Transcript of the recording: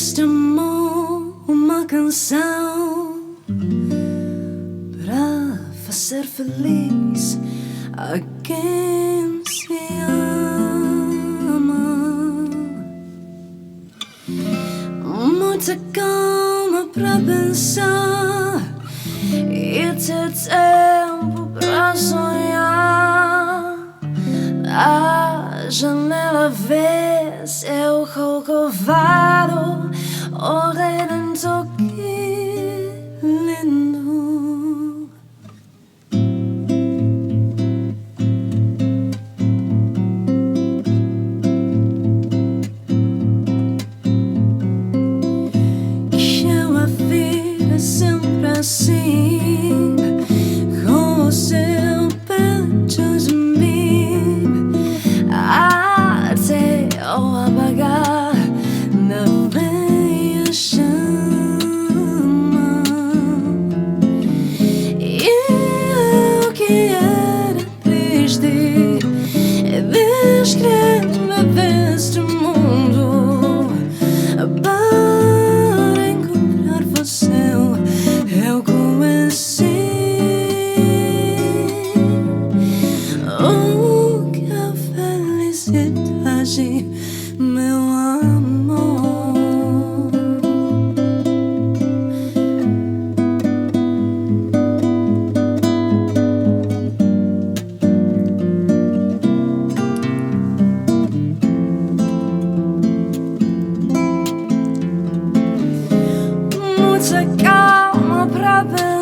Este amor, uma canção para fazer feliz a quem se ama. Muita calma para pensar e ter tempo para sonhar. A janela vê-se o Corcovado, o Renato, que lindo. Que a vida é sempre assim, com o seu perto de mim, até ao apagar na veia chama. E eu que era triste descrever este mundo para encontrar você, eu conheci. Oh, que a felicidade, meu amor. Muita calma pra pensar